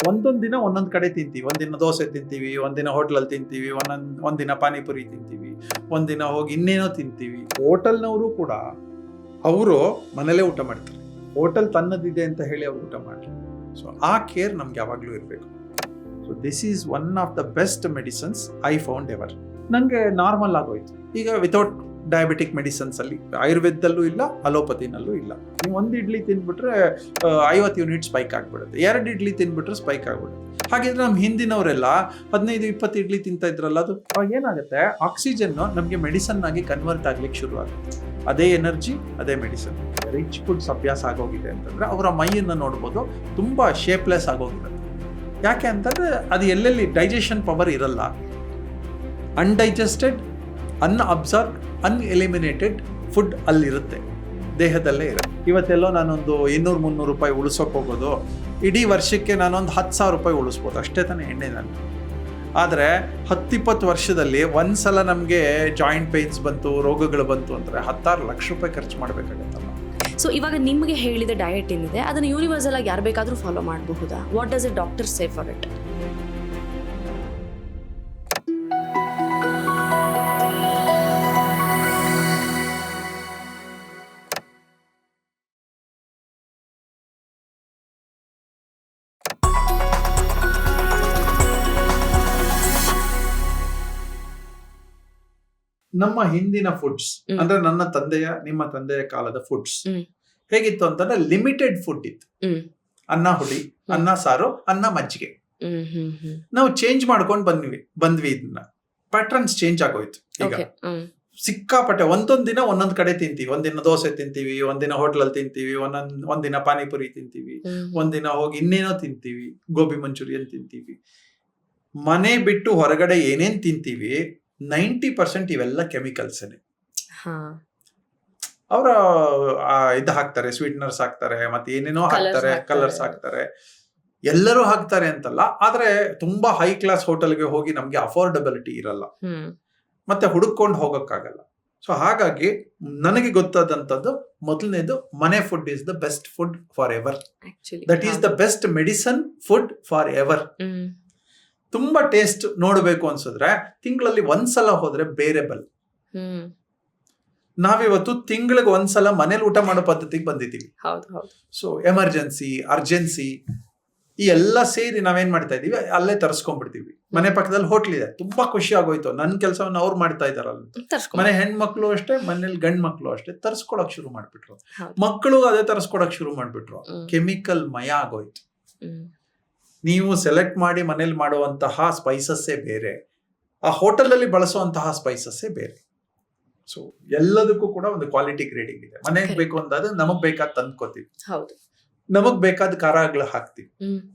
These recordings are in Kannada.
ಒಂದೊಂದು ದಿನ ಒಂದೊಂದು ಕಡೆ ತಿಂತೀವಿ. ಒಂದಿನ ದೋಸೆ ತಿಂತೀವಿ, ಒಂದಿನ ಹೋಟ್ಲಲ್ಲಿ ತಿಂತೀವಿ, ಒಂದಿನ ಪಾನಿಪುರಿ ತಿಂತೀವಿ, ಒಂದಿನ ಹೋಗಿ ಇನ್ನೇನೋ ತಿಂತೀವಿ. ಹೋಟೆಲ್ನವರು ಕೂಡ ಅವರು ಮನೇಲೇ ಊಟ ಮಾಡ್ತಾರೆ. ಹೋಟೆಲ್ ತನ್ನದಿದೆ ಅಂತ ಹೇಳಿ ಅವ್ರು ಊಟ ಮಾಡ್ತಾರೆ. ಸೊ ಆ ಕೇರ್ ನಮ್ಗೆ ಯಾವಾಗಲೂ ಇರಬೇಕು. So this is one of the best medicines I found ever. ನನಗೆ ನಾರ್ಮಲ್ ಆಗೋಯ್ತು. ಈಗ ವಿತೌಟ್ ಡಯಾಬಿಟಿಕ್ ಮೆಡಿಸಿನ್ಸ್ ಅಲ್ಲಿ ಆಯುರ್ವೇದದಲ್ಲೂ ಇಲ್ಲ, ಅಲೋಪತಿನಲ್ಲೂ ಇಲ್ಲ. ನೀವು ಒಂದು ಇಡ್ಲಿ ತಿಂದ್ಬಿಟ್ರೆ 50 ಯೂನಿಟ್ ಸ್ಪೈಕ್ ಆಗ್ಬಿಡುತ್ತೆ. 2 ಇಡ್ಲಿ ತಿಂದ್ಬಿಟ್ರೆ ಸ್ಪೈಕ್ ಆಗ್ಬಿಡುತ್ತೆ. ಹಾಗಿದ್ರೆ ನಮ್ಮ ಹಿಂದಿನವರೆಲ್ಲ 15-20 ಇಡ್ಲಿ ತಿಂತಾ ಇದ್ರಲ್ಲ, ಅದು ಅವಾಗ ಏನಾಗುತ್ತೆ, ಆಕ್ಸಿಜನ್ ನಮಗೆ ಮೆಡಿಸನ್ ಆಗಿ ಕನ್ವರ್ಟ್ ಆಗ್ಲಿಕ್ಕೆ ಶುರು ಆಗುತ್ತೆ. ಅದೇ ಎನರ್ಜಿ, ಅದೇ ಮೆಡಿಸನ್. ರಿಚ್ ಫುಡ್ಸ್ ಅಭ್ಯಾಸ ಆಗೋಗಿದೆ ಅಂತಂದ್ರೆ ಅವರ ಮೈಯನ್ನು ನೋಡ್ಬೋದು, ತುಂಬಾ ಶೇಪ್ಲೆಸ್ ಆಗೋಗಿರುತ್ತೆ. ಯಾಕೆ ಅಂತಂದ್ರೆ ಅದು ಎಲ್ಲೆಲ್ಲಿ ಡೈಜೆಷನ್ ಪವರ್ ಇರಲ್ಲ. ಅನ್ಡೈಜೆಸ್ಟೆಡ್, ಅನ್ಅಬ್ಸಾರ್ಬ್, ಅನ್ಎಲಿಮಿನೇಟೆಡ್ ಫುಡ್ ಅಲ್ಲಿರುತ್ತೆ, ದೇಹದಲ್ಲೇ ಇರುತ್ತೆ. ಇವತ್ತೆಲ್ಲೋ ನಾನೊಂದು 200-300 ರೂಪಾಯಿ ಉಳಿಸೋಕೆ ಹೋಗೋದು, ಇಡೀ ವರ್ಷಕ್ಕೆ ನಾನೊಂದು 10,000 ರೂಪಾಯಿ ಉಳಿಸ್ಬೋದು ಅಷ್ಟೇ ತಾನೇ ಎಣ್ಣೆನಲ್ಲಿ. ಆದರೆ 10-20 ವರ್ಷದಲ್ಲಿ ಒಂದ್ಸಲ ನಮಗೆ ಜಾಯಿಂಟ್ ಪೇನ್ಸ್ ಬಂತು, ರೋಗಗಳು ಬಂತು ಅಂದರೆ 16 ಲಕ್ಷ ರೂಪಾಯಿ ಖರ್ಚು ಮಾಡಬೇಕಾಗತ್ತಲ್ಲ. ಸೊ ಇವಾಗ ನಿಮಗೆ ಹೇಳಿದ ಡಯಟ್ ಏನಿದೆ ಅದನ್ನು ಯೂನಿವರ್ಸಲ್ ಆಗಿ ಯಾರು ಬೇಕಾದರೂ ಫಾಲೋ ಮಾಡಬಹುದಾ? What does A doctor say for it? ನಮ್ಮ ಹಿಂದಿನ ಫುಡ್ಸ್ ಅಂದ್ರೆ ನನ್ನ ತಂದೆಯ, ನಿಮ್ಮ ತಂದೆಯ ಕಾಲದ ಫುಡ್ಸ್ ಹೇಗಿತ್ತು ಅಂತಂದ್ರೆ ಲಿಮಿಟೆಡ್ ಫುಡ್ ಇತ್ತು. ಅನ್ನ ಹುಳಿ, ಅನ್ನ ಸಾರು, ಅನ್ನ ಮಜ್ಜಿಗೆ. ನಾವು ಚೇಂಜ್ ಮಾಡ್ಕೊಂಡು ಬಂದ್ವಿ ಇದನ್ನ. ಪ್ಯಾಟ್ರನ್ಸ್ ಚೇಂಜ್ ಆಗೋಯ್ತು. ಈಗ ಸಿಕ್ಕಾಪಟ್ಟೆ ಒಂದೊಂದ್ ದಿನ ಒಂದೊಂದ್ ಕಡೆ ತಿಂತೀವಿ. ಒಂದಿನ ದೋಸೆ ತಿಂತೀವಿ, ಒಂದಿನ ಹೋಟ್ಲಲ್ಲಿ ತಿಂತೀವಿ, ಒಂದಿನ ಪಾನಿಪುರಿ ತಿಂತೀವಿ, ಒಂದಿನ ಹೋಗಿ ಇನ್ನೇನೋ ತಿಂತೀವಿ, ಗೋಬಿ ಮಂಚೂರಿಯನ್ ತಿಂತೀವಿ. ಮನೆ ಬಿಟ್ಟು ಹೊರಗಡೆ ಏನೇನ್ ತಿಂತೀವಿ 90% ಇವೆಲ್ಲ ಕೆಮಿಕಲ್ಸ್. ಅವರ ಇದು ಹಾಕ್ತಾರೆ, ಸ್ವೀಟ್ನರ್ಸ್ ಹಾಕ್ತಾರೆ, ಮತ್ತೆ ಏನೇನೋ ಹಾಕ್ತಾರೆ, ಕಲರ್ಸ್ ಹಾಕ್ತಾರೆ, ಎಲ್ಲರೂ ಹಾಕ್ತಾರೆ ಅಂತಲ್ಲ. ಆದ್ರೆ ತುಂಬಾ ಹೈ ಕ್ಲಾಸ್ ಹೋಟೆಲ್ಗೆ ಹೋಗಿ ನಮ್ಗೆ ಅಫೋರ್ಡಬಿಲಿಟಿ ಇರಲ್ಲ, ಮತ್ತೆ ಹುಡುಕೊಂಡು ಹೋಗಕ್ಕಾಗಲ್ಲ. ಸೊ ಹಾಗಾಗಿ ನನಗೆ ಗೊತ್ತಾದಂಥದ್ದು ಮೊದಲನೇದು, ಮನೆ food is the best food for ever. That is the best medicine food for ever. ತುಂಬಾ ಟೇಸ್ಟ್ ನೋಡ್ಬೇಕು ಅನ್ಸಿದ್ರೆ ತಿಂಗಳಲ್ಲಿ ಒಂದ್ಸಲ ಹೋದ್ರೆ ಬೇರೆ ಬಲ್. ನಾವಿವತ್ತು ತಿಂಗಳಿಗೆ ಒಂದ್ಸಲ ಮನೇಲಿ ಊಟ ಮಾಡೋ ಪದ್ಧತಿಗೆ ಬಂದಿದ್ದೀವಿ. ಸೊ ಎಮರ್ಜೆನ್ಸಿ, ಅರ್ಜೆನ್ಸಿ ಈ ಎಲ್ಲ ಸೇರಿ ನಾವೇನ್ ಮಾಡ್ತಾ ಇದೀವಿ, ಅಲ್ಲೇ ತರಿಸ್ಕೊಂಡ್ಬಿಡ್ತೀವಿ. ಮನೆ ಪಕ್ಕದಲ್ಲಿ ಹೋಟ್ಲ್ ಇದೆ, ತುಂಬಾ ಖುಷಿ ಆಗೋಯ್ತು, ನನ್ನ ಕೆಲಸವನ್ನು ಅವ್ರು ಮಾಡ್ತಾ ಇದಾರಲ್ಲ. ಮನೆ ಹೆಣ್ಮಕ್ಳು ಅಷ್ಟೇ, ಮನೇಲಿ ಗಂಡ್ ಮಕ್ಳು ಅಷ್ಟೇ ತರಿಸ್ಕೊಡಕ್ ಶುರು ಮಾಡ್ಬಿಟ್ರು. ಮಕ್ಕಳು ಅದೇ ತರಿಸ್ಕೊಡಕ್ ಶುರು ಮಾಡ್ಬಿಟ್ರು. ಕೆಮಿಕಲ್ ಮಯ ಆಗೋಯ್ತು. ನೀವು ಸೆಲೆಕ್ಟ್ ಮಾಡಿ ಮನೇಲಿ ಮಾಡುವಂತಹ ಸ್ಪೈಸಸ್ಸೇ ಬೇರೆ, ಆ ಹೋಟೆಲಲ್ಲಿ ಬಳಸುವಂತಹ ಸ್ಪೈಸಸ್ಸೇ ಬೇರೆ. ಸೊ ಎಲ್ಲದಕ್ಕೂ ಕೂಡ ಒಂದು ಕ್ವಾಲಿಟಿ ಗ್ರೇಡಿಂಗ್ ಇದೆ. ಮನೆಗೆ ಬೇಕು ಅಂದಾದ್ರೆ ನಮಗ್ ಬೇಕಾದ ತಂದ್ಕೋತೀವಿ, ನಮಗ್ ಬೇಕಾದ ಖಾರಗಳು ಹಾಕ್ತಿವಿ,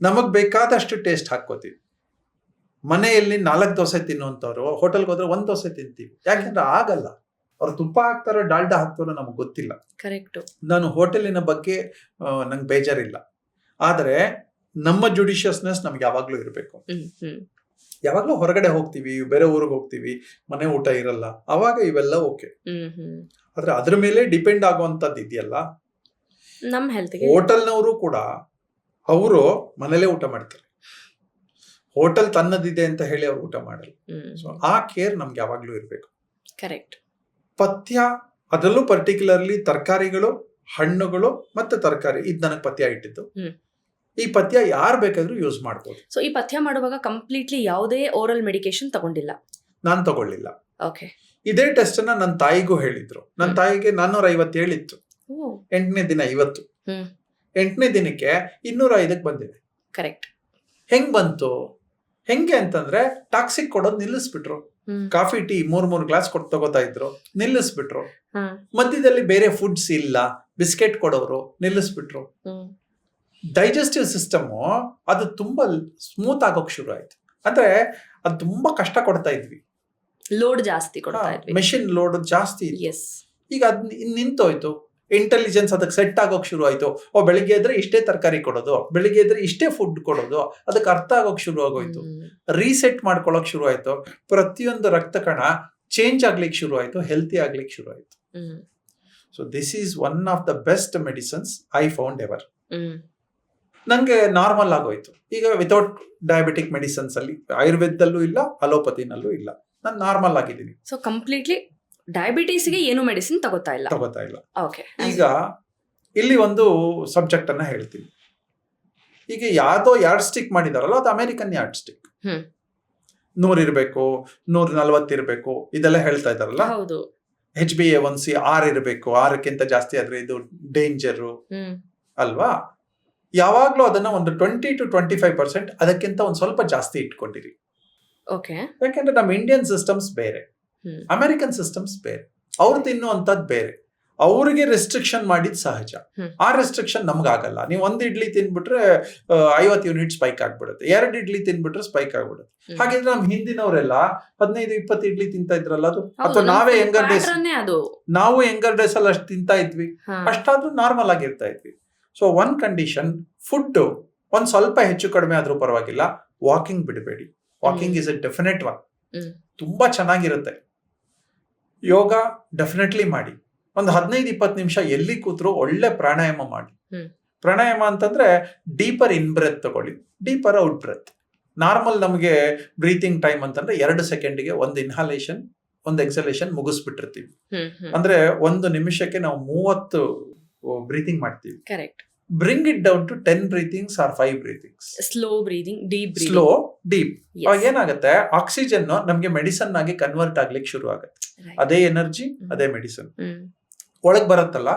ನಮಗ್ ಬೇಕಾದಷ್ಟು ಟೇಸ್ಟ್ ಹಾಕೋತೀವಿ. ಮನೆಯಲ್ಲಿ 4 ದೋಸೆ ತಿನ್ನುವಂತವ್ರು ಹೋಟೆಲ್ಗೆ ಹೋದ್ರೆ 1 ದೋಸೆ ತಿಂತೀವಿ. ಯಾಕಂದ್ರೆ ಆಗಲ್ಲ, ಅವ್ರು ತುಪ್ಪ ಹಾಕ್ತಾರೋ ಡಾಲ್ಡಾ ಹಾಕ್ತಾರೋ ನಮಗ್ ಗೊತ್ತಿಲ್ಲ. ನಾನು ಹೋಟೆಲಿನ ಬಗ್ಗೆ ನಂಗೆ ಬೇಜಾರಿಲ್ಲ, ಆದ್ರೆ ನಮ್ಮ ಜುಡಿಷಿಯಸ್ನೆಸ್ ನಮ್ಗೆ ಯಾವಾಗ್ಲೂ ಇರಬೇಕು. ಯಾವಾಗ್ಲೂ ಹೊರಗಡೆ ಹೋಗ್ತೀವಿ, ಬೇರೆ ಊರಿಗೆ ಹೋಗ್ತೀವಿ, ಮನೆ ಊಟ ಇರಲ್ಲ, ಅವಾಗ ಇವೆಲ್ಲ ಓಕೆ. ಆದ್ರೆ ಅದ್ರ ಮೇಲೆ ಡಿಪೆಂಡ್ ಆಗುವಂತದ್ದು ಇದೆಯಲ್ಲ, ನಮ್ಮ ಹೆಲ್ತ್ಗೆ. ಹೋಟೆಲ್ನವರು ಕೂಡ ಅವರು ಮನೇಲೆ ಊಟ ಮಾಡ್ತಾರೆ. ಹೋಟೆಲ್ ತನ್ನದಿದೆ ಅಂತ ಹೇಳಿ ಅವ್ರು ಊಟ ಮಾಡಲ್ಲ. ಸೊ ಆ ಕೇರ್ ನಮ್ಗೆ ಯಾವಾಗ್ಲೂ ಇರಬೇಕು. ಕರೆಕ್ಟ್. ಪಥ್ಯ, ಅದರಲ್ಲೂ ಪರ್ಟಿಕ್ಯುಲರ್ಲಿ ತರಕಾರಿಗಳು, ಹಣ್ಣುಗಳು ಮತ್ತೆ ತರಕಾರಿ, ಇದು ನನಗೆ ಪಥ್ಯ ಇಟ್ಟಿದ್ದು. ಈ ಪಥ್ಯ ಯಾರು ಬೇಕಾದ್ರೂ ಯೂಸ್ ಮಾಡ್ಬೋದು. ಸೊ ಈ ಪಥ್ಯ ಮಾಡುವಾಗ ಕಂಪ್ಲೀಟ್ಲಿ ಯಾವುದೇ ಓರಲ್ ಮೆಡಿಕೇಶನ್ ತಗೊಂಡಿಲ್ಲ? ನಾನು ತಗೊಳ್ಳಿಲ್ಲ. ಓಕೆ. ಇದೇ ಟೆಸ್ಟ್ ನನ್ನ ತಾಯಿಗೂ ಹೇಳಿದ್ರು. ನನ್ನ ತಾಯಿಗೆ 450 ಹೇಳಿತ್ತು. 8ನೇ ದಿನ ಇವತ್ತು, 8ನೇ ದಿನಕ್ಕೆ 205ಕ್ಕೆ ಬಂದಿದೆ. ಕರೆಕ್ಟ್. ಹೆಂಗ್ ಬಂತು? ಹೆಂಗೆ ಅಂತಂದ್ರೆ ಟಾಕ್ಸಿಕ್ ಕೊಡೋದು ನಿಲ್ಲಿಸ್ಬಿಟ್ರು. ಕಾಫಿ ಟೀ 3 ಗ್ಲಾಸ್ ಕೊಟ್ಟು ತಗೋತಾ ಇದ್ರು, ನಿಲ್ಲಿಸ್ಬಿಟ್ರು. ಮಧ್ಯದಲ್ಲಿ ಬೇರೆ ಫುಡ್ಸ್ ಇಲ್ಲ, ಬಿಸ್ಕೆಟ್ ಕೊಡೋರು ನಿಲ್ಲಿಸ್ಬಿಟ್ರು. ಡೈಜೆಸ್ಟಿವ್ ಸಿಸ್ಟಮ್ ಅದು ತುಂಬಾ ಸ್ಮೂತ್ ಆಗೋಕ್ ಶುರು ಆಯ್ತು. ಅಂದ್ರೆ ಅದು ತುಂಬಾ ಕಷ್ಟ ಕೊಡ್ತಾ ಇದ್ವಿ, ಲೋಡ್ ಜಾಸ್ತಿ ಕೊಡ್ತಾ ಇದ್ವಿ, ಮೆಷಿನ್ ಲೋಡ್ ಜಾಸ್ತಿ. ಈಗ ಅದ್ ನಿಂತೋಯ್ತು. ಇಂಟೆಲಿಜೆನ್ಸ್ ಅದಕ್ಕೆ ಸೆಟ್ ಆಗೋಕ್ ಶುರು ಆಯ್ತು. ಬೆಳಿಗ್ಗೆ ಇದ್ರೆ ಇಷ್ಟೇ ತರಕಾರಿ ಕೊಡೋದು, ಬೆಳಿಗ್ಗೆ ಇದ್ರೆ ಇಷ್ಟೇ ಫುಡ್ ಕೊಡೋದು, ಅದಕ್ಕೆ ಅರ್ಥ ಆಗೋಕ್ ಶುರು ಆಗೋಯ್ತು. ರೀಸೆಟ್ ಮಾಡ್ಕೊಳಕ್ ಶುರು ಆಯ್ತು. ಪ್ರತಿಯೊಂದು ರಕ್ತ ಕಣ ಚೇಂಜ್ ಆಗ್ಲಿಕ್ಕೆ ಶುರು ಆಯ್ತು, ಹೆಲ್ತಿ ಆಗ್ಲಿಕ್ಕೆ ಶುರು ಆಯ್ತು. So this is one of the best medicines I found ever. ನಂಗೆ ನಾರ್ಮಲ್ ಆಗೋಯ್ತು. ಈಗ ವಿತೌಟ್ ಡಯಾಬಿಟಿಕ್ ಮೆಡಿಸಿನ್ಸ್ ಅಲ್ಲಿ ಆಯುರ್ವೇದದಲ್ಲೂ ಇಲ್ಲ, ಅಲೋಪತಿನಲ್ಲೂ ಇಲ್ಲ, ನಾನು ನಾರ್ಮಲ್ ಆಗಿದ್ದೀನಿ. ಸೊ ಕಂಪ್ಲೀಟ್ಲಿ ಡಯಾಬಿಟೀಸ್ಗೆ ಏನು ಮೆಡಿಸಿನ್ ತಗೋತಾ ಇಲ್ಲ. ಓಕೆ. ಈಗ ಇಲ್ಲಿ ಒಂದು ಸಬ್ಜೆಕ್ಟ್ ಅನ್ನ ಹೇಳ್ತೀನಿ. ಈಗ ಯಾವ್ದೋ ಯಾರ್ಡ್ ಸ್ಟಿಕ್ ಮಾಡಿದಾರಲ್ಲ, ಅದು ಅಮೆರಿಕನ್ ಯಾರ್ಡ್ ಸ್ಟಿಕ್. 100 ಇರಬೇಕು, 140 ಇರಬೇಕು, ಇದೆಲ್ಲ ಹೇಳ್ತಾ ಇದಾರಲ್ಲ. ಹೌದು. HbA1c 6 ಇರಬೇಕು, 6ಕ್ಕಿಂತ ಜಾಸ್ತಿ ಆದ್ರೆ ಇದು ಡೇಂಜರು ಅಲ್ವಾ. ಯಾವಾಗ್ಲೂ ಅದನ್ನ ಒಂದು 20 to 25% ಅದಕ್ಕಿಂತ ಒಂದ್ ಸ್ವಲ್ಪ ಜಾಸ್ತಿ ಇಟ್ಕೊಂಡಿರಿ. ಓಕೆ. ಯಾಕೆಂದ್ರೆ ನಮ್ಮ ಇಂಡಿಯನ್ ಸಿಸ್ಟಮ್ಸ್ ಬೇರೆ, ಅಮೆರಿಕನ್ ಸಿಸ್ಟಮ್ಸ್ ಬೇರೆ, ಅವ್ರು ತಿನ್ನುವಂಥದ್ದು ಬೇರೆ. ಅವ್ರಿಗೆ ರೆಸ್ಟ್ರಿಕ್ಷನ್ ಮಾಡಿದ್ ಸಹಜ. ಆ ರೆಸ್ಟ್ರಿಕ್ಷನ್ ನಮ್ಗಾಗಲ್ಲ. ನೀವು 1 ಇಡ್ಲಿ ತಿನ್ಬಿಟ್ರೆ 50 ಯೂನಿಟ್ ಸ್ಪೈಕ್ ಆಗ್ಬಿಡುತ್ತೆ, 2 ಇಡ್ಲಿ ತಿನ್ಬಿಟ್ರೆ ಸ್ಪೈಕ್ ಆಗ್ಬಿಡುತ್ತೆ. ಹಾಗಿದ್ರೆ ನಮ್ ಹಿಂದಿನವರೆಲ್ಲ 15-20 ಇಡ್ಲಿ ತಿಂತಾ ಇದ್ರಲ್ಲ, ಅದು ಅಥವಾ ನಾವೇ ಯಂಗರ್ ಡೇಸ್ ಅಲ್ಲಿ ಅಷ್ಟು ತಿಂತಾ ಇದ್ವಿ, ಅಷ್ಟಾದ್ರೂ ನಾರ್ಮಲ್ ಆಗಿರ್ತಾ ಇದ್ವಿ. ಸೊ ಒನ್ ಕಂಡೀಷನ್, ಫುಡ್ ಒಂದ್ ಸ್ವಲ್ಪ ಹೆಚ್ಚು ಕಡಿಮೆ ಆದ್ರೂ ಪರವಾಗಿಲ್ಲ, ವಾಕಿಂಗ್ ಬಿಡಬೇಡಿ. Walking is A definite one, ತುಂಬಾ ಚೆನ್ನಾಗಿರುತ್ತೆ. ಯೋಗ ಡೆಫಿನೆಟ್ಲಿ ಮಾಡಿ. ಒಂದು 15-20 ನಿಮಿಷ ಎಲ್ಲಿ ಕೂತ್ರು ಒಳ್ಳೆ ಪ್ರಾಣಾಯಾಮ ಮಾಡಿ. ಪ್ರಾಣಾಯಾಮ ಅಂತಂದ್ರೆ ಡೀಪರ್ ಇನ್ ಬ್ರೆತ್ ತಗೊಳ್ಳಿ, ಡೀಪರ್ ಔಟ್ ಬ್ರೆತ್. ನಾರ್ಮಲ್ ನಮಗೆ ಬ್ರೀತಿಂಗ್ ಟೈಮ್ ಅಂತಂದ್ರೆ 2 ಸೆಕೆಂಡ್ಗೆ ಒಂದು ಇನ್ಹಾಲೇಷನ್, ಒಂದು ಎಕ್ಸಲೇಷನ್ ಮುಗಿಸ್ಬಿಟ್ಟಿರ್ತೀವಿ. ಅಂದ್ರೆ 1 ನಿಮಿಷಕ್ಕೆ ನಾವು 30 ಬ್ರೀತಿಂಗ್ ಮಾಡ್ತೀವಿ. Correct. Bring it down to 10 breathings or 5 breathings. Slow breathing, slow deep. ಅವಾಗ ಏನಾಗುತ್ತೆ, ಆಕ್ಸಿಜನ್ ನಮ್ಗೆ ಮೆಡಿಸನ್ ಆಗಿ ಕನ್ವರ್ಟ್ ಆಗ್ಲಿಕ್ಕೆ ಶುರು ಆಗುತ್ತೆ. ಅದೇ ಎನರ್ಜಿ, ಅದೇ ಮೆಡಿಸಿನ್ ಒಳಗ್ ಬರುತ್ತಲ್ಲ,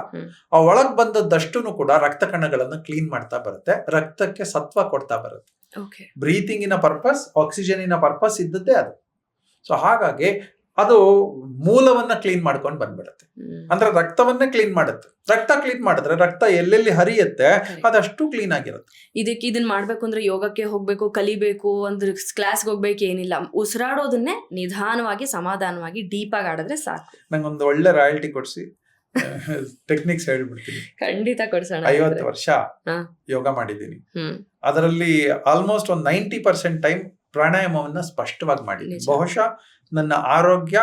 ಆ ಒಳಗ್ ಬಂದದ್ದಷ್ಟು ಕೂಡ ರಕ್ತ ಕಣಗಳನ್ನ ಕ್ಲೀನ್ ಮಾಡ್ತಾ ಬರುತ್ತೆ, ರಕ್ತಕ್ಕೆ ಸತ್ವ ಕೊಡ್ತಾ ಬರುತ್ತೆ. ಬ್ರೀತಿಂಗಿನ ಪರ್ಪಸ್, ಆಕ್ಸಿಜನಿನ ಪರ್ಪಸ್ ಇದ್ದದ್ದೇ ಅದು. ಸೊ ಹಾಗಾಗಿ ಅದು ಮೂಲವನ್ನ ಕ್ಲೀನ್ ಮಾಡ್ಕೊಂಡು ಬಂದ್ಬಿಡುತ್ತೆ. ಅಂದ್ರೆ ರಕ್ತವನ್ನೇ ಕ್ಲೀನ್ ಮಾಡುತ್ತೆ. ರಕ್ತ ಕ್ಲೀನ್ ಮಾಡಿದ್ರೆ ರಕ್ತ ಎಲ್ಲೆಲ್ಲಿ ಹರಿಯುತ್ತೆ ಅದಷ್ಟು ಕ್ಲೀನ್ ಆಗಿರುತ್ತೆ. ಇದನ್ನ ಮಾಡ್ಬೇಕು ಅಂದ್ರೆ ಯೋಗಕ್ಕೆ ಹೋಗ್ಬೇಕು, ಕಲಿಬೇಕು, ಅಂದ್ರೆ ಕ್ಲಾಸ್ಗೆ ಹೋಗ್ಬೇಕು ಏನಿಲ್ಲ. ಉಸಿರಾಡೋದನ್ನೇ ನಿಧಾನವಾಗಿ, ಸಮಾಧಾನವಾಗಿ, ಡೀಪ್ ಆಗಿ ಆಡಿದ್ರೆ ಸಾಕು. ನಂಗೊಂದು ಒಳ್ಳೆ ರಾಯಲ್ಟಿ ಕೊಡ್ಸಿ, ಟೆಕ್ನಿಕ್ಸ್ ಹೇಳ್ಬಿಡ್ತೀನಿ. ಖಂಡಿತ ಕೊಡ್ಸೋಣ. 50 ವರ್ಷ ಯೋಗ ಮಾಡಿದ್ದೀನಿ. ಅದರಲ್ಲಿ ಆಲ್ಮೋಸ್ಟ್ ಒಂದು 90% ಟೈಮ್ ಪ್ರಾಣಾಯಾಮವನ್ನ ಸ್ಪಷ್ಟವಾಗಿ ಮಾಡಿದ್ದೀನಿ. ಬಹುಶಃ ನನ್ನ ಆರೋಗ್ಯ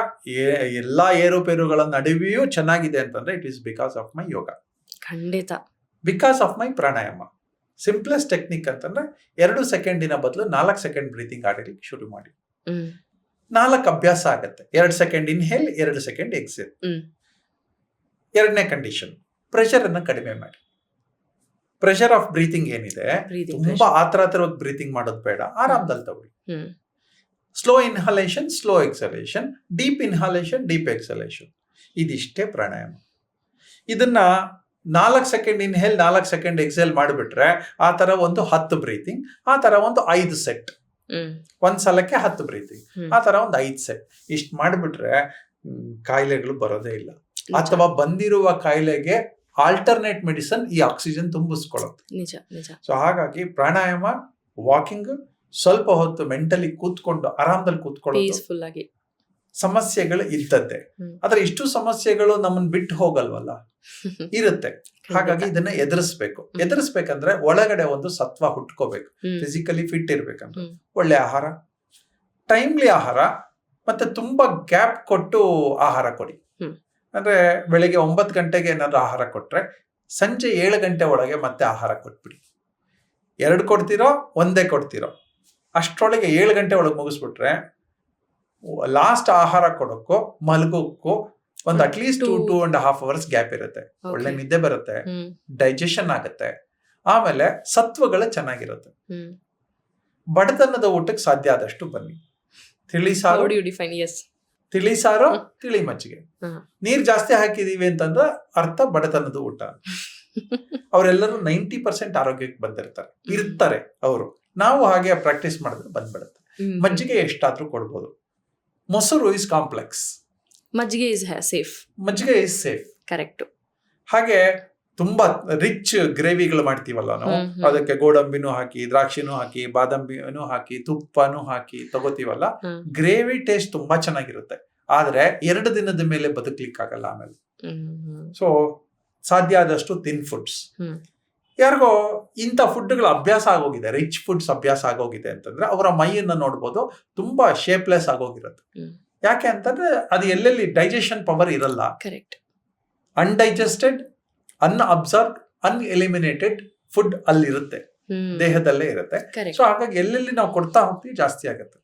ಎಲ್ಲಾ ಏರುಪೇರುಗಳ ನಡುವೆಯೂ ಚೆನ್ನಾಗಿದೆ ಅಂತಂದ್ರೆ it is because of my yoga. ಖಂಡಿತ. Because of my pranayama. Simplest technique ಅಂತಂದ್ರೆ 2 ಸೆಕೆಂಡಿನ ಬದಲು 4 ಸೆಕೆಂಡ್ ಬ್ರೀತಿಂಗ್ ಆಡಲಿಕ್ಕೆ ಶುರು ಮಾಡಿ. 4 ಅಭ್ಯಾಸ ಆಗತ್ತೆ. 2 ಸೆಕೆಂಡ್ ಇನ್ಹೇಲ್, 2 ಸೆಕೆಂಡ್ ಎಕ್ಸೇಲ್. 2ನೇ ಕಂಡೀಷನ್, ಪ್ರೆಷರ್ ಅನ್ನ ಕಡಿಮೆ ಮಾಡಿ. ಪ್ರೆಷರ್ ಆಫ್ ಬ್ರೀತಿಂಗ್ ಏನಿದೆ, ತುಂಬಾ ಆತರವಾಗಿ ಬ್ರೀತಿಂಗ್ ಮಾಡೋದು ಬೇಡ, ಆರಾಮದಲ್ಲಿ ತಗೊಳ್ಳಿ. Slow inhalation, slow exhalation, deep inhalation, deep exhalation, ಇದಿಷ್ಟೇ ಪ್ರಾಣಾಯಾಮ. ಇದನ್ನ 4 ಸೆಕೆಂಡ್ ಇನ್ಹೇಲ್, 4 ಸೆಕೆಂಡ್ ಎಕ್ಸೇಲ್ ಮಾಡಿಬಿಟ್ರೆ ಆ ತರ ಒಂದು 10 ಬ್ರೀತಿಂಗ್, ಆ ತರ ಒಂದು 5 ಸೆಟ್, ಒಂದ್ ಸಲಕ್ಕೆ 10 ಬ್ರೀತಿಂಗ್, ಆ ತರ ಒಂದು 5 ಸೆಟ್. ಇಷ್ಟು ಮಾಡಿಬಿಟ್ರೆ ಕಾಯಿಲೆಗಳು ಬರೋದೇ ಇಲ್ಲ. ಅಥವಾ ಬಂದಿರುವ ಕಾಯಿಲೆಗೆ ಆಲ್ಟರ್ನೇಟ್ ಮೆಡಿಸನ್ ಈ ಆಕ್ಸಿಜನ್ ತುಂಬಿಸ್ಕೊಳ್ಳುತ್ತೆ. ನಿಜ ನಿಜ. ಸೊ ಹಾಗಾಗಿ ಪ್ರಾಣಾಯಾಮ, ವಾಕಿಂಗ್, ಸ್ವಲ್ಪ ಹೊತ್ತು ಮೆಂಟಲಿ ಕೂತ್ಕೊಂಡು ಆರಾಮದಲ್ಲಿ ಕೂತ್ಕೊಳ್ಳೋದು, ಸಮಸ್ಯೆಗಳು ಇರ್ತದೆ. ಆದ್ರೆ ಇಷ್ಟು ಸಮಸ್ಯೆಗಳು ನಮ್ಮನ್ನ ಬಿಟ್ಟು ಹೋಗಲ್ವಲ್ಲ, ಇರುತ್ತೆ. ಹಾಗಾಗಿ ಇದನ್ನ ಎದುರಿಸ್ಬೇಕಂದ್ರೆ ಒಳಗಡೆ ಒಂದು ಸತ್ವ ಹುಟ್ಕೋಬೇಕು. ಫಿಸಿಕಲಿ ಫಿಟ್ ಇರ್ಬೇಕಂದ್ರೆ ಒಳ್ಳೆ ಆಹಾರ, ಟೈಮ್ಲಿ ಆಹಾರ, ಮತ್ತೆ ತುಂಬಾ ಗ್ಯಾಪ್ ಕೊಟ್ಟು ಆಹಾರ ಕೊಡಿ. ಅಂದ್ರೆ ಬೆಳಿಗ್ಗೆ 9 ಗಂಟೆಗೆ ಏನಾದ್ರು ಆಹಾರ ಕೊಟ್ರೆ ಸಂಜೆ 7 ಗಂಟೆ ಒಳಗೆ ಮತ್ತೆ ಆಹಾರ ಕೊಟ್ಬಿಡಿ. 2 ಕೊಡ್ತಿರೋ, 1 ಕೊಡ್ತಿರೋ, ಅಷ್ಟರೊಳಗೆ 7 ಗಂಟೆ ಒಳಗೆ ಮುಗಿಸ್ಬಿಟ್ರೆ ಲಾಸ್ಟ್ ಆಹಾರ ಕೊಡೋಕ್ಕೋ ಮಲಗೋಕ್ಕೋ ಒಂದು ಅಟ್ಲೀಸ್ಟ್ 2.5 ಅವರ್ಸ್ ಗ್ಯಾಪ್ ಇರುತ್ತೆ. ಒಳ್ಳೆ ನಿದ್ದೆ ಬರುತ್ತೆ, ಡೈಜೆಷನ್ ಆಗುತ್ತೆ, ಆಮೇಲೆ ಸತ್ವಗಳು ಚೆನ್ನಾಗಿರುತ್ತೆ. ಬಡತನದ ಊಟಕ್ಕೆ ಸಾಧ್ಯ ಆದಷ್ಟು ಬನ್ನಿ. ತಿಳಿ ಸಾರು, ತಿಳಿ ಮಜ್ಜಿಗೆ, ನೀರ್ ಜಾಸ್ತಿ ಹಾಕಿದೀವಿ ಅಂತಂದ್ರೆ ಅರ್ಥ ಬಡತನದ ಊಟ. ಅವರೆಲ್ಲರೂ 90% ಆರೋಗ್ಯಕ್ಕೆ ಇರ್ತಾರೆ ಅವರು. ನಾವು ಹಾಗೆ ಪ್ರಾಕ್ಟೀಸ್ ಮಾಡಿದ್ರೆ ಬಂದ್ಬಿಡುತ್ತೆ. ಮಜ್ಜಿಗೆ ಎಷ್ಟಾದ್ರೂ ಕೊಡ್ಬೋದು. ಮೊಸರು ಇಸ್ ಕಾಂಪ್ಲೆಕ್ಸ್, ಮಜ್ಜಿಗೆ ಇಸ್ ಸೇಫ್. ಕರೆಕ್ಟ್. ಹಾಗೆ ತುಂಬಾ ರಿಚ್ ಗ್ರೇವಿಗಳು ಮಾಡ್ತೀವಲ್ಲ ನಾವು, ಅದಕ್ಕೆ ಗೋಡಂಬಿನೂ ಹಾಕಿ, ದ್ರಾಕ್ಷಿನೂ ಹಾಕಿ, ಬಾದಾಮಿನೂ ಹಾಕಿ, ತುಪ್ಪನೂ ಹಾಕಿ ತಗೋತೀವಲ್ಲ, ಗ್ರೇವಿ ಟೇಸ್ಟ್ ತುಂಬಾ ಚೆನ್ನಾಗಿರುತ್ತೆ. ಆದ್ರೆ 2 ದಿನದ ಮೇಲೆ ಬದುಕ್ಲಿಕ್ಕಾಗಲ್ಲ ಆಮೇಲೆ. ಸೊ ಸಾಧ್ಯ ಆದಷ್ಟು ಥಿನ್ ಫುಡ್ಸ್. ಯಾರಿಗೋ ಇಂಥ ಫುಡ್ಗಳ ಅಭ್ಯಾಸ ಆಗೋಗಿದೆ, ರಿಚ್ ಫುಡ್ಸ್ ಅಭ್ಯಾಸ ಆಗೋಗಿದೆ ಅಂತಂದ್ರೆ ಅವರ ಮೈಯನ್ನ ನೋಡ್ಬೋದು, ತುಂಬಾ ಶೇಪ್ಲೆಸ್ ಆಗೋಗಿರುತ್ತೆ. ಯಾಕೆ ಅಂತಂದ್ರೆ ಅದು ಎಲ್ಲೆಲ್ಲಿ ಡೈಜೆಷನ್ ಪವರ್ ಇರಲ್ಲ. Correct. Undigested, unabsorbed, uneliminated food ಅಲ್ಲಿರುತ್ತೆ. ದೇಹದಲ್ಲೇ ಇರುತ್ತೆ. Correct. ಸೊ ಹಾಗಾಗಿ ಎಲ್ಲೆಲ್ಲಿ ನಾವು ಕೊಡ್ತಾ ಹೋಗ್ತೀವಿ ಜಾಸ್ತಿ ಆಗುತ್ತೆ.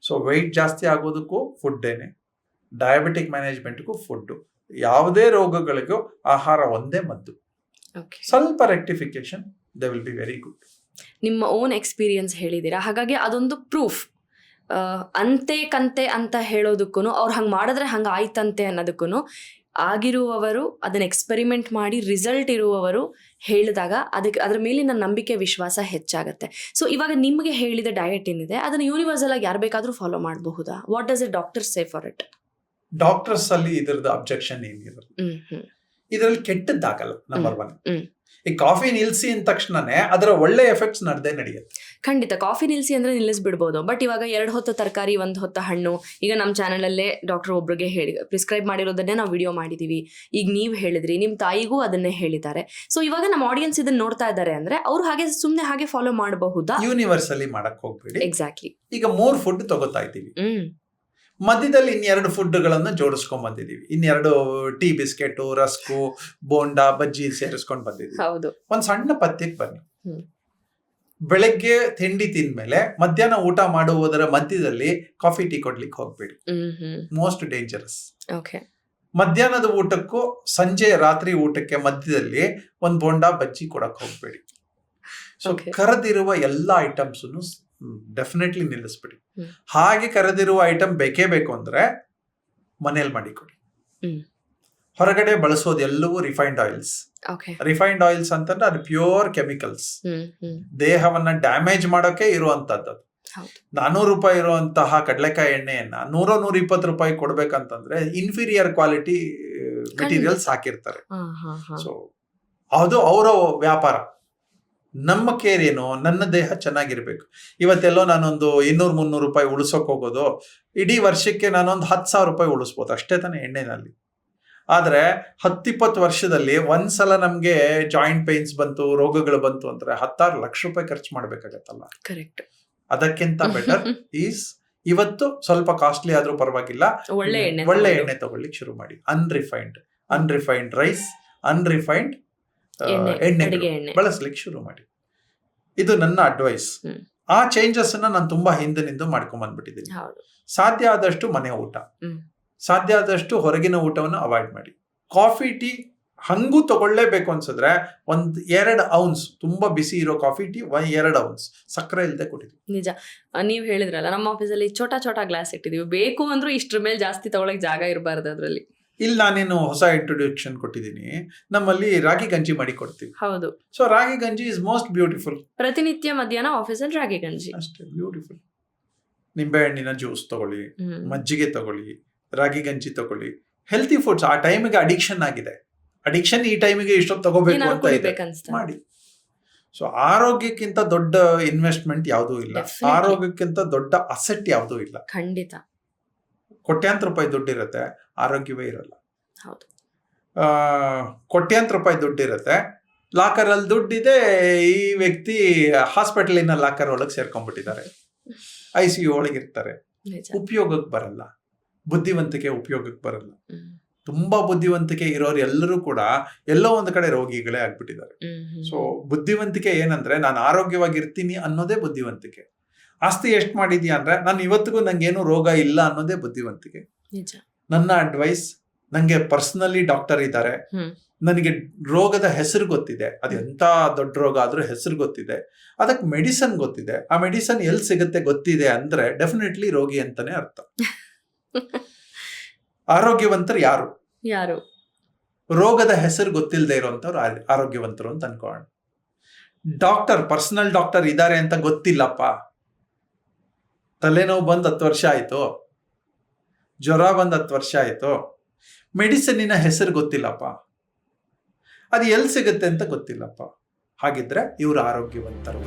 ಸೊ ವೆಯ್ಟ್ ಜಾಸ್ತಿ ಆಗೋದಕ್ಕೂ ಫುಡ್ಡೇನೆ, ಡಯಾಬಿಟಿಕ್ ಮ್ಯಾನೇಜ್ಮೆಂಟ್ಗೂ ಫುಡ್ಡು, ಯಾವುದೇ ರೋಗಗಳಿಗೂ ಆಹಾರ ಒಂದೇ ಮದ್ದು. Okay. ಸ್ವಲ್ಪ rectification they will be very good. ನಿಮ್ಮ ಓನ್ ಎಕ್ಸ್ಪೀರಿಯನ್ಸ್ ಹೇಳಿದ್ದೀರಾ, ಹಾಗಾಗಿ ಅದೊಂದು ಪ್ರೂಫ್. ಅಂತೆ ಕಂತೆ ಅಂತ ಹೇಳೋದಕ್ಕೂ ಅವ್ರು ಹಂಗೆ ಮಾಡಿದ್ರೆ ಹಂಗೆ ಆಯ್ತಂತೆ ಅನ್ನೋದಕ್ಕೂ ಆಗಿರುವವರು ಅದನ್ನ ಎಕ್ಸ್ಪೆರಿಮೆಂಟ್ ಮಾಡಿ ರಿಸಲ್ಟ್ ಇರುವವರು ಹೇಳಿದಾಗ ಅದಕ್ಕೆ ಅದ್ರ ಮೇಲಿನ ನಂಬಿಕೆ ವಿಶ್ವಾಸ ಹೆಚ್ಚಾಗುತ್ತೆ. ಸೊ ಇವಾಗ ನಿಮಗೆ ಹೇಳಿದ ಡಯಟ್ ಏನಿದೆ ಅದನ್ನ ಯೂನಿವರ್ಸಲ್ ಆಗಿ ಯಾರು ಬೇಕಾದ್ರೂ ಫಾಲೋ ಮಾಡಬಹುದಾ? What does A doctor say for it? Doctors ಅಲ್ಲಿ ಇದ್ರದ್ದು ಅಬ್ಜೆಕ್ಷನ್ ಏನಿರಲ್ಲ, ಇದರಲ್ಲಿ ಕೆಟ್ಟದ್ದಾಗಲ್ಲ. ನಂಬರ್ 1, ಈ ಕಾಫಿ ನಿಲ್ಸಿ ಅಂದ ತಕ್ಷಣನೇ ಅದರ ಒಳ್ಳೆ ಎಫೆಕ್ಟ್ಸ್ ನಡೆಯುತ್ತೆ. ಖಂಡಿತ ಕಾಫಿ ನಿಲ್ಸಿ ಅಂದ್ರೆ ನಿಲ್ಲಿಸ್ಬಿಡ್ಬೋದು, ಬಟ್ ಇವಾಗ 2 ಹೊತ್ತು ತರಕಾರಿ 1 ಹೊತ್ತು ಹಣ್ಣು, ಈಗ ನಮ್ಮ ಚಾನಲಲ್ಲೇ ಡಾಕ್ಟರ್ ಒಬ್ರಿಗೆ ಹೇಳಿ ಪ್ರಿಸ್ಕ್ರೈಬ್ ಮಾಡಿರೋದನ್ನೇ ನಾವು ವಿಡಿಯೋ ಮಾಡಿದೀವಿ. ಈಗ ನೀವು ಹೇಳಿದ್ರಿ, ನಿಮ್ಮ ತಾಯಿಗೂ ಅದನ್ನೇ ಹೇಳಿದ್ದಾರೆ. ಸೊ ಇವಾಗ ನಮ್ಮ ಆಡಿಯನ್ಸ್ ಇದನ್ನ ನೋಡ್ತಾ ಇದ್ದಾರೆ ಅಂದ್ರೆ ಅವ್ರು ಹಾಗೆ ಸುಮ್ನೆ ಹಾಗೆ ಫಾಲೋ ಮಾಡಬಹುದಾ? ಯೂನಿವರ್ಸಲಿ ಮಾಡಕ್ ಹೋಗ್ಬೇಡಿ. ಎಕ್ಸಾಕ್ಟ್ಲಿ. ಈಗ 3 ಫುಡ್ ತಗೋತಾ ಇದ್ದೀವಿ, ಮಧ್ಯದಲ್ಲಿ 2 ಫುಡ್ಗಳನ್ನು ಜೋಡಿಸ್ಕೊಂಡ್ ಬಂದಿದೀವಿ. 2 ಟೀ ಬಿಸ್ಕೆಟ್, ರಸ್ಕು, ಬೋಂಡಾ, ಬಜ್ಜಿ ಸೇರಿಸ್ಕೊಂಡ್ ಬಂದಿದ್ದೀವಿ. ಹೌದು. ಒಂದ್ ಸಣ್ಣ ಪಥ್ಯಕ್ಕೆ ಬನ್ನಿ. ಬೆಳಗ್ಗೆ ತಿಂಡಿ ತಿಂದ್ಮೇಲೆ ಮಧ್ಯಾಹ್ನ ಊಟ ಮಾಡುವುದರ ಮಧ್ಯದಲ್ಲಿ ಕಾಫಿ ಟೀ ಕೊಡ್ಲಿಕ್ಕೆ ಹೋಗ್ಬೇಡಿ. Most dangerous. ಮಧ್ಯಾಹ್ನದ ಊಟಕ್ಕೂ ಸಂಜೆ ರಾತ್ರಿ ಊಟಕ್ಕೆ ಮಧ್ಯದಲ್ಲಿ ಒಂದ್ ಬೋಂಡಾ ಬಜ್ಜಿ ಕೊಡಕ್ ಹೋಗ್ಬೇಡಿ. ಸೊ ಕರೆದಿರುವ ಎಲ್ಲಾ ಐಟಮ್ಸ್ ಡೆಫಿನೆಟ್ಲಿ ನಿಲ್ಲಿಸ್ಬಿಡಿ. ಹಾಗೆ ಕರೆದಿರುವ ಐಟಮ್ ಬೇಕೇ ಬೇಕು ಅಂದ್ರೆ ಮನೇಲಿ ಮಾಡಿಕೊಡಿ. ಹೊರಗಡೆ ಬಳಸೋದು ಎಲ್ಲವೂ ರಿಫೈನ್ಡ್ ಆಯಿಲ್ಸ್. ರಿಫೈನ್ಡ್ ಆಯಿಲ್ಸ್ ಅಂತಂದ್ರೆ ಅದು ಪ್ಯೂರ್ ಕೆಮಿಕಲ್ಸ್, ದೇಹವನ್ನ ಡ್ಯಾಮೇಜ್ ಮಾಡೋಕೆ ಇರುವಂತದ್ದು. 400 ರೂಪಾಯಿ ಇರುವಂತಹ ಕಡಲೆಕಾಯಿ ಎಣ್ಣೆಯನ್ನ 100-120 ರೂಪಾಯಿ ಕೊಡ್ಬೇಕಂತಂದ್ರೆ ಇನ್ಫೀರಿಯರ್ ಕ್ವಾಲಿಟಿ ಮೆಟೀರಿಯಲ್ಸ್ ಹಾಕಿರ್ತಾರೆ. ಸೊ ಅದು ಅವರ ವ್ಯಾಪಾರ. ನಮ್ಮ ಕೇರ್ ಏನು, ನನ್ನ ದೇಹ ಚೆನ್ನಾಗಿರ್ಬೇಕು. ಇವತ್ತೆಲ್ಲೋ ನಾನೊಂದು 200-300 ರೂಪಾಯಿ ಉಳಿಸೋಕೆ ಹೋಗೋದು, ಇಡೀ ವರ್ಷಕ್ಕೆ ನಾನೊಂದು 10,000 ರೂಪಾಯಿ ಉಳಿಸ್ಬೋದು ಅಷ್ಟೇ ತಾನೇ ಎಣ್ಣೆನಲ್ಲಿ. ಆದ್ರೆ 10-20 ವರ್ಷದಲ್ಲಿ ಒಂದ್ಸಲ ನಮ್ಗೆ ಜಾಯಿಂಟ್ ಪೇನ್ಸ್ ಬಂತು, ರೋಗಗಳು ಬಂತು ಅಂದ್ರೆ 16 ಲಕ್ಷ ರೂಪಾಯಿ ಖರ್ಚು ಮಾಡ್ಬೇಕಾಗತ್ತಲ್ಲ. ಕರೆಕ್ಟ್. ಅದಕ್ಕಿಂತ ಬೆಟರ್ ಈಸ್ ಇವತ್ತು ಸ್ವಲ್ಪ ಕಾಸ್ಟ್ಲಿ ಆದ್ರೂ ಪರವಾಗಿಲ್ಲ, ಒಳ್ಳೆ ಎಣ್ಣೆ ತಗೊಳ್ಳಿಕ್ ಶುರು ಮಾಡಿ. ಅನ್ರಿಫೈನ್ಡ್ ರೈಸ್, ಅನ್ರಿಫೈನ್ಡ್ ಎಣ್ಣೆ ಬಳಸ್ಲಿಕ್ಕೆ ಶುರು ಮಾಡಿ. ಇದು ನನ್ನ ಅಡ್ವೈಸ್. ಆ ಚೇಂಜಸ್ ಅನ್ನ ನಾನು ತುಂಬಾ ಹಿಂದಿನಿಂದ ಮಾಡ್ಕೊಂಡ್ ಬಂದ್ಬಿಟ್ಟಿದ್ದೀನಿ. ಸಾಧ್ಯ ಆದಷ್ಟು ಮನೆ ಊಟ, ಸಾಧ್ಯ ಆದಷ್ಟು ಹೊರಗಿನ ಊಟವನ್ನು ಅವಾಯ್ಡ್ ಮಾಡಿ. ಕಾಫಿ ಟೀ ಹಂಗೂ ತಗೊಳ್ಳೇಬೇಕು ಅನ್ಸಿದ್ರೆ 1-2 ಔನ್ಸ್ ತುಂಬಾ ಬಿಸಿ ಇರೋ ಕಾಫಿ ಟೀ 2 ಔನ್ಸ್ ಸಕ್ಕರೆ ಇಲ್ಲದೆ ಕುಡಿತೀವಿ. ನಿಜ. ನೀವ್ ಹೇಳಿದ್ರಲ್ಲ, ನಮ್ಮ ಆಫೀಸಲ್ಲಿ ಛೋಟಾ ಗ್ಲಾಸ್ ಇಟ್ಟಿದೀವಿ, ಬೇಕು ಅಂದ್ರೂ ಇಷ್ಟ್ರ ಮೇಲೆ ಜಾಸ್ತಿ ತಗೊಳಕ್ ಜಾಗ ಇರಬಾರ್ದು ಅದ್ರಲ್ಲಿ. ಇಲ್ಲಿ ನಾನೇನು ಹೊಸ ಇಂಟ್ರೊಡಕ್ಷನ್ ಕೊಟ್ಟಿದ್ದೀನಿ, ನಮ್ಮಲ್ಲಿ ರಾಗಿ ಗಂಜಿ ಮಾಡಿ ಕೊಡ್ತೀವಿ. ಹೌದು. ಸೊ ರಾಗಿ ಗಂಜಿ ಇಸ್ ಮೋಸ್ಟ್ ಬ್ಯೂಟಿಫುಲ್. ಪ್ರತಿನಿತ್ಯ ಮಧ್ಯಾಹ್ನ ಆಫೀಸಲ್ಲಿ ರಾಗಿ ಗಂಜಿ ಅಷ್ಟೇ ಬ್ಯೂಟಿಫುಲ್. ನಿಂಬೆ ಹಣ್ಣಿನ ಜ್ಯೂಸ್ ತಗೊಳ್ಳಿ, ಮಜ್ಜಿಗೆ ತಗೊಳ್ಳಿ, ರಾಗಿ ಗಂಜಿ ತಗೊಳ್ಳಿ. Healthy foods. ಆ ಟೈಮಿಗೆ ಅಡಿಕ್ಷನ್ ಆಗಿದೆ. ಅಡಿಕ್ಷನ್ ಈ ಟೈಮಿಗೆ ಇಷ್ಟೊತ್ತು ತಗೋಬೇಕು ಅಂತ ಇದೆ, ಮಾಡಿ. ಸೊ ಆರೋಗ್ಯಕ್ಕಿಂತ ದೊಡ್ಡ ಇನ್ವೆಸ್ಟ್ಮೆಂಟ್ ಯಾವುದೂ ಇಲ್ಲ, ಆರೋಗ್ಯಕ್ಕಿಂತ ದೊಡ್ಡ ಅಸೆಟ್ ಯಾವುದೂ ಇಲ್ಲ. ಖಂಡಿತ. ಕೋಟ್ಯಾಂತರ ರೂಪಾಯಿ ದುಡ್ಡಿರುತ್ತೆ, ಆರೋಗ್ಯವೇ ಇರಲ್ಲ. ಹೌದು. ಕೋಟ್ಯಾಂತರ ರೂಪಾಯಿ ದುಡ್ಡಿರುತ್ತೆ, ಲಾಕರ್ ಅಲ್ಲಿ ದುಡ್ಡಿದೆ, ಈ ವ್ಯಕ್ತಿ ಹಾಸ್ಪಿಟಲಿನ ಲಾಕರ್ ಒಳಗೆ ಸೇರ್ಕೊಂಡ್ಬಿಟ್ಟಿದ್ದಾರೆ, ICU ಒಳಗಿರ್ತಾರೆ, ಉಪಯೋಗಕ್ಕೆ ಬರಲ್ಲ. ಬುದ್ಧಿವಂತಿಕೆ ಉಪಯೋಗಕ್ಕೆ ಬರಲ್ಲ. ತುಂಬಾ ಬುದ್ಧಿವಂತಿಕೆ ಇರೋರು ಎಲ್ಲರೂ ಕೂಡ ಎಲ್ಲೋ ಒಂದು ಕಡೆ ರೋಗಿಗಳೇ ಆಗ್ಬಿಟ್ಟಿದ್ದಾರೆ. ಸೊ ಬುದ್ಧಿವಂತಿಕೆ ಏನಂದ್ರೆ ನಾನು ಆರೋಗ್ಯವಾಗಿರ್ತೀನಿ ಅನ್ನೋದೇ ಬುದ್ಧಿವಂತಿಕೆ. ಆಸ್ತಿ ಎಷ್ಟು ಮಾಡಿದ್ಯಾ ಅಂದ್ರೆ ನಾನು ಇವತ್ತಿಗೂ ನಂಗೇನು ರೋಗ ಇಲ್ಲ ಅನ್ನೋದೇ ಬುದ್ಧಿವಂತಿಕೆ. ನನ್ನ ಅಡ್ವೈಸ್, ನಂಗೆ ಪರ್ಸನಲಿ ಡಾಕ್ಟರ್ ಇದ್ದಾರೆ, ನನಗೆ ರೋಗದ ಹೆಸರು ಗೊತ್ತಿದೆ, ಅದು ಎಂತ ದೊಡ್ಡ ರೋಗ ಆದ್ರೂ ಹೆಸರು ಗೊತ್ತಿದೆ, ಅದಕ್ಕೆ ಮೆಡಿಸನ್ ಗೊತ್ತಿದೆ, ಆ ಮೆಡಿಸನ್ ಎಲ್ಲಿ ಸಿಗುತ್ತೆ ಗೊತ್ತಿದೆ ಅಂದ್ರೆ ಡೆಫಿನೆಟ್ಲಿ ರೋಗಿ ಅಂತಾನೆ ಅರ್ಥ. ಆರೋಗ್ಯವಂತರು ಯಾರು? ರೋಗದ ಹೆಸರು ಗೊತ್ತಿಲ್ಲದೆ ಇರುವಂತವ್ರು ಆರೋಗ್ಯವಂತರು ಅಂತ ಅನ್ಕೋಣ. ಡಾಕ್ಟರ್, ಪರ್ಸನಲ್ ಡಾಕ್ಟರ್ ಇದ್ದಾರೆ ಅಂತ ಗೊತ್ತಿಲ್ಲಪ್ಪ, ತಲೆನೋವು ಬಂದ್ 10 ವರ್ಷ ಆಯ್ತು, ಜ್ವರ ಬಂದ್ 10 ವರ್ಷ ಆಯ್ತು, ಮೆಡಿಸಿನಿನ ಹೆಸರು ಗೊತ್ತಿಲ್ಲಪ್ಪ, ಅದು ಎಲ್ಲಿ ಸಿಗುತ್ತೆ ಅಂತ ಗೊತ್ತಿಲ್ಲಪ್ಪ, ಹಾಗಿದ್ರೆ ಇವರು ಆರೋಗ್ಯವಂತರು.